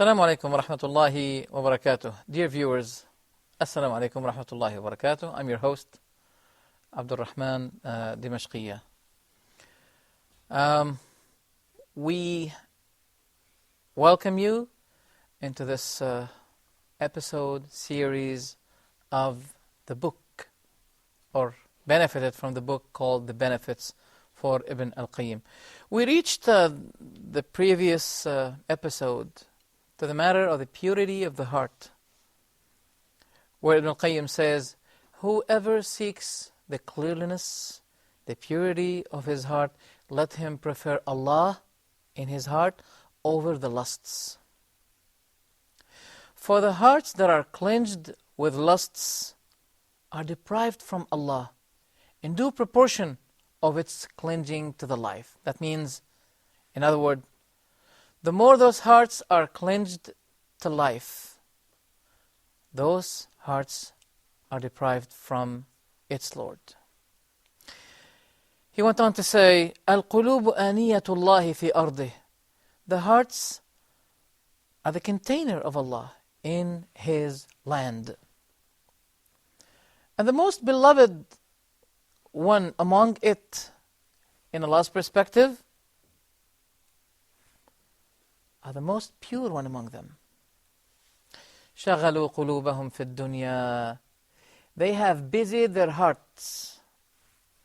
Assalamu alaikum wa rahmatullahi wa barakatuh. Dear viewers, Assalamu alaikum wa rahmatullahi wa barakatuh. I'm your host, AbdulRahman Dimishkia. We welcome you into this episode series of the book, or benefited from the book called The Benefits for Ibn Al-Qayem. We reached the previous episode to the matter of the purity of the heart, where Ibn Al-Qayem says, whoever seeks the cleanliness, the purity of his heart, let him prefer Allah in his heart over the lusts. For the hearts that are cleansed with lusts are deprived from Allah in due proportion of its clinging to the life. That means, in other words, the more those hearts are cleansed to life, those hearts are deprived from its Lord. He went on to say, Al-Qulubu aniyatullahi fi ardih. The hearts are the container of Allah in His land. And the most beloved one among it, in Allah's perspective, are the most pure one among them. شَغَلُوا قُلُوبَهُمْ فِي الدُّنْيَا. They have busied their hearts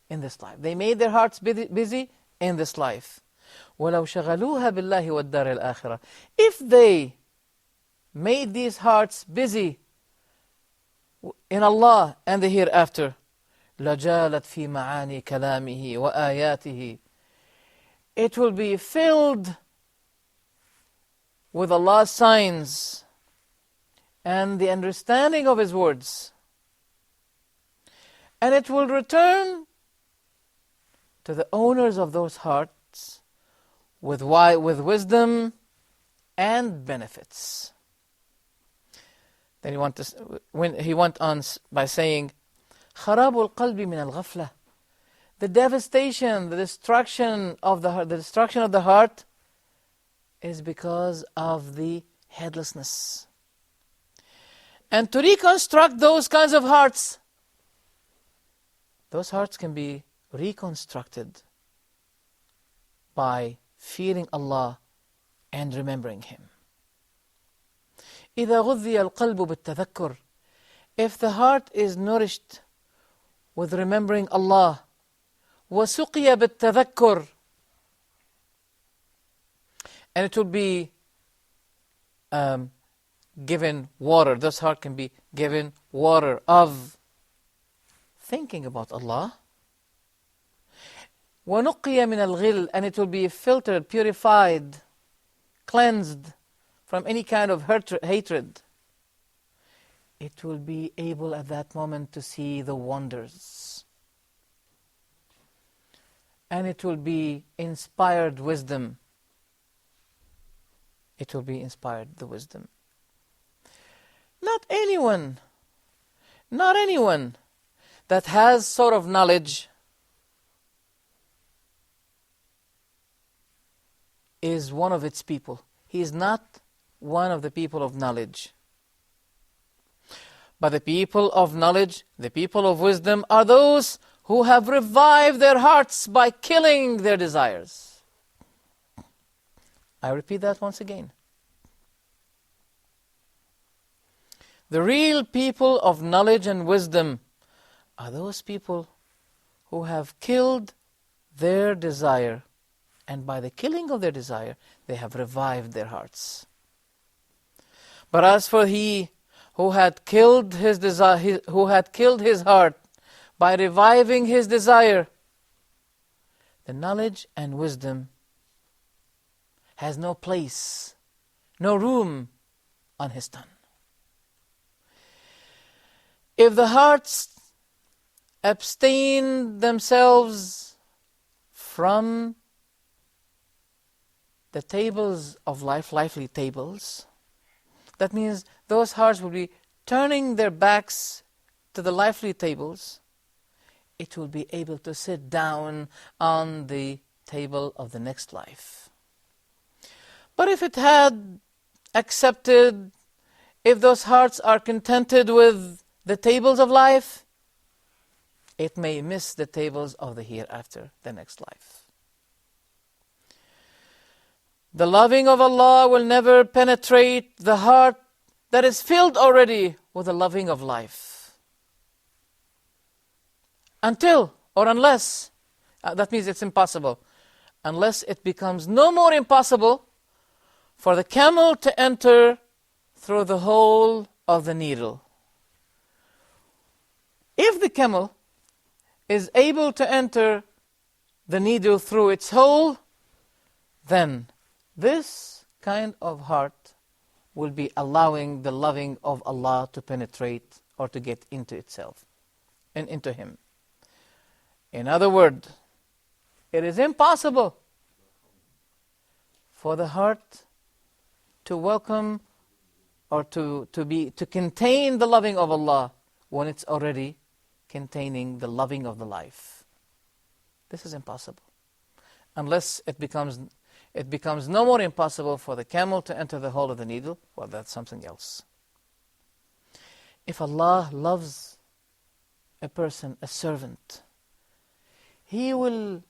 in this life. They made their hearts busy in this life. وَلَوْ شَغَلُوهَا بِاللَّهِ وَالدَّارِ الْآخِرَةِ. If they made these hearts busy in Allah and the hereafter, لَجَالَتْ فِي مَعَانِي كَلَامِهِ وَآيَاتِهِ. It will be filled with Allah's signs and the understanding of His words. And it will return to the owners of those hearts with wisdom and benefits. Then he went on by saying, خَرَابُ الْقَلْبِ مِنَ الْغَفْلَةِ. The devastation, the destruction of the heart is because of the heedlessness. And to reconstruct those kinds of hearts, those hearts can be reconstructed by fearing Allah and remembering Him. إِذَا غُذِّيَ الْقَلْبُ بِالتَّذَكُّرِ. If the heart is nourished with remembering Allah, وَسُقِيَ بِالتَّذَكُّرِ, and it will be given water. This heart can be given water of thinking about Allah. وَنُقِيَ مِنَ الْغِلِّ. And it will be filtered, purified, cleansed from any kind of hatred. It will be able at that moment to see the wonders. And it will be inspired wisdom. It will be inspired the wisdom. Not anyone that has sort of knowledge is one of its people. He is not one of the people of knowledge. But the people of knowledge, the people of wisdom, are those who have revived their hearts by killing their desires. I repeat that once again. The real people of knowledge and wisdom are those people who have killed their desire, and by the killing of their desire, they have revived their hearts. But as for he who had killed his desire, who had killed his heart by reviving his desire, the knowledge and wisdom has no place, no room on his tongue. If the hearts abstain themselves from the tables of life, lively tables, that means those hearts will be turning their backs to the lively tables. It will be able to sit down on the table of the next life. But if it had accepted, if those hearts are contented with the tables of life, it may miss the tables of the hereafter, the next life. The loving of Allah will never penetrate the heart that is filled already with the loving of life. Until, or unless, that means it's impossible, unless it becomes no more impossible for the camel to enter through the hole of the needle. If the camel is able to enter the needle through its hole, then this kind of heart will be allowing the loving of Allah to penetrate or to get into itself and into him. In other words, it is impossible for the heart to welcome or to contain the loving of Allah when it's already containing the loving of the life. This is impossible. Unless it becomes no more impossible for the camel to enter the hole of the needle, well, that's something else. If Allah loves a person, a servant, He will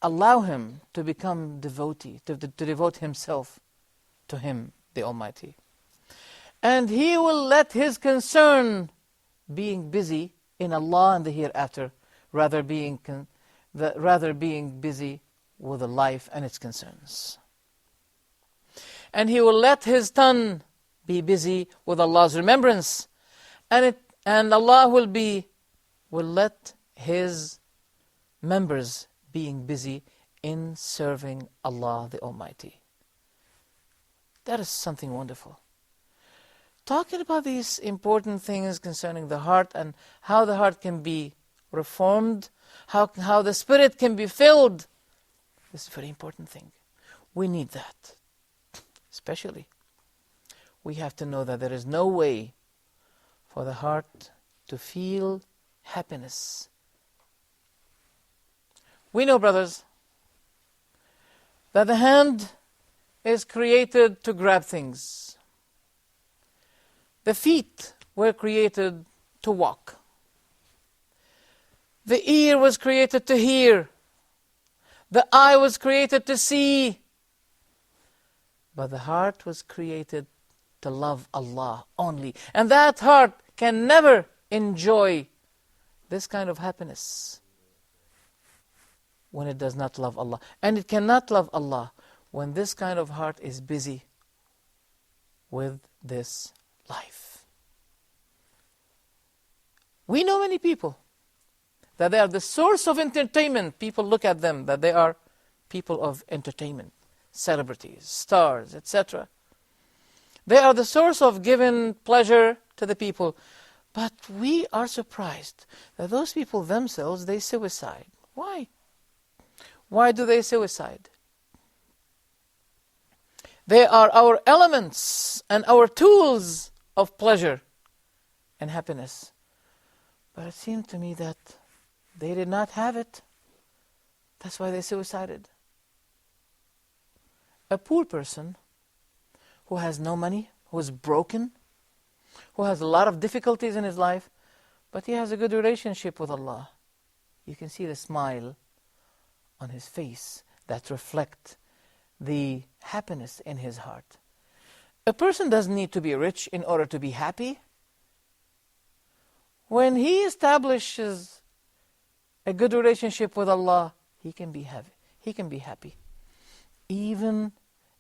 allow him to become devotee, to devote himself to Him, the Almighty. And He will let His concern being busy in Allah and the hereafter, rather being busy with the life and its concerns. And He will let His tongue be busy with Allah's remembrance, and Allah will let His members being busy in serving Allah the Almighty. That is something wonderful. Talking about these important things concerning the heart and how the heart can be reformed, how the spirit can be filled, this is a very important thing. We need that. Especially, we have to know that there is no way for the heart to feel happiness. We know, brothers, that the hand is created to grab things. The feet were created to walk. The ear was created to hear. The eye was created to see. But the heart was created to love Allah only. And that heart can never enjoy this kind of happiness when it does not love Allah. And it cannot love Allah when this kind of heart is busy with this life. We know many people that they are the source of entertainment. People look at them that they are people of entertainment, celebrities, stars, etc. They are the source of giving pleasure to the people. But we are surprised that those people themselves, they suicide. Why? Why do they suicide? They are our elements and our tools of pleasure and happiness. But it seemed to me that they did not have it. That's why they suicided. A poor person who has no money, who is broken, who has a lot of difficulties in his life, but he has a good relationship with Allah. You can see the smile on his face that reflects the happiness in his heart. A person doesn't need to be rich in order to be happy. When he establishes a good relationship with Allah, he can be happy. Even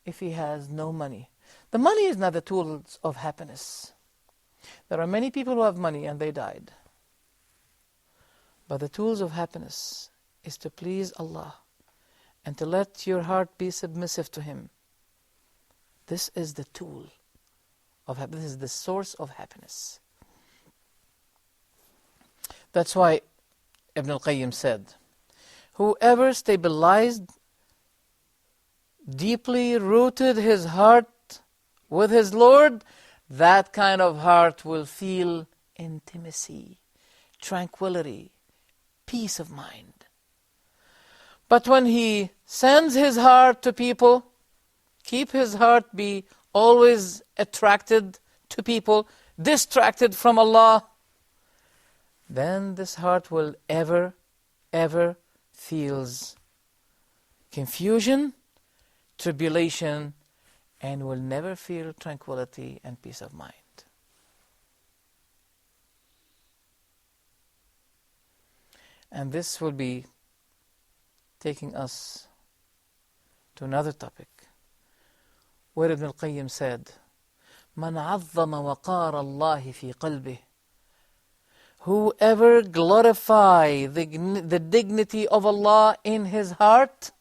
if he has no money. The money is not the tools of happiness. There are many people who have money and they died. But the tools of happiness is to please Allah and to let your heart be submissive to Him. This is the tool of happiness. This is the source of happiness. That's why Ibn Al-Qayem said, whoever stabilized, deeply rooted his heart with his Lord, that kind of heart will feel intimacy, tranquility, peace of mind. But when he sends his heart to people, keep his heart be always attracted to people, distracted from Allah, then this heart will ever feels confusion, tribulation, and will never feel tranquility and peace of mind. And this will be taking us to another topic, where Ibn Al-Qayem said, مَنْ عَظَّمَ وَقَارَ اللَّهِ فِي قَلْبِهِ, whoever glorify the dignity of Allah in his heart,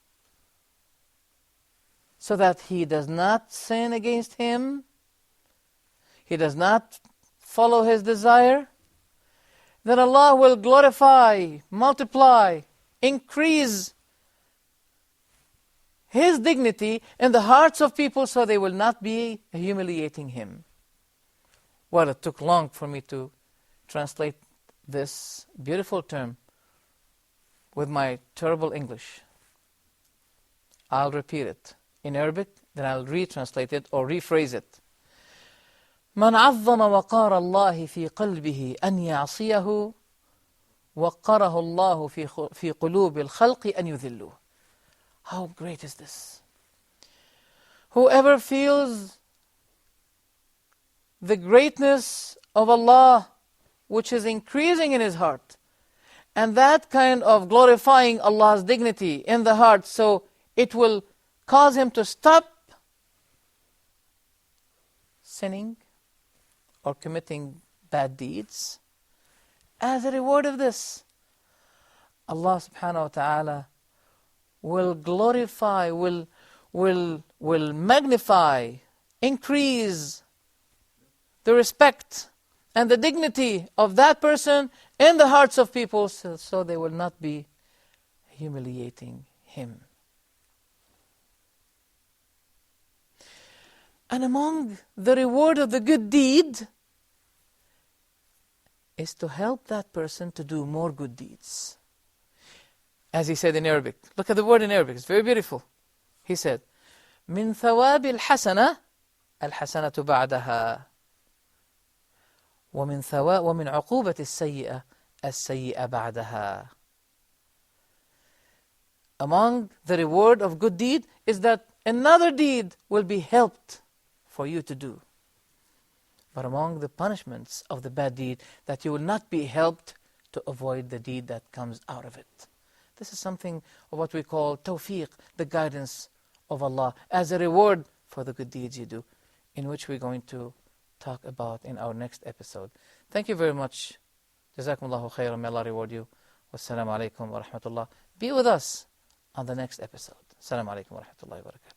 so that he does not sin against Him, he does not follow his desire, then Allah will glorify, multiply, increase His dignity in the hearts of people, so they will not be humiliating Him. Well, it took long for me to translate this beautiful term with my terrible English. I'll repeat it in Arabic, then I'll retranslate it or rephrase it. من عظم وقار الله في قلبه أن يعصيه وقره الله في قلوب الخلق أن يذلوه. How great is this? Whoever feels the greatness of Allah, which is increasing in his heart, and that kind of glorifying Allah's dignity in the heart, so it will cause him to stop sinning or committing bad deeds. As a reward of this, Allah subhanahu wa ta'ala will glorify, will magnify, increase the respect and the dignity of that person in the hearts of people, so they will not be humiliating him. And among the reward of the good deed is to help that person to do more good deeds. As he said in Arabic. Look at the word in Arabic, it's very beautiful. He said, من ثواب الحسنة الحسنة بعدها ومن عقوبة السيئة السيئة بعدها. Among the reward of good deed is that another deed will be helped for you to do. But among the punishments of the bad deed, that you will not be helped to avoid the deed that comes out of it. This is something of what we call tawfiq, the guidance of Allah, as a reward for the good deeds you do, in which we're going to talk about in our next episode. Thank you very much. Jazakumullahu khairan. May Allah reward you. Wassalamu alaikum wa rahmatullah. Be with us on the next episode. Assalamu alaikum wa rahmatullahi wa barakatuh.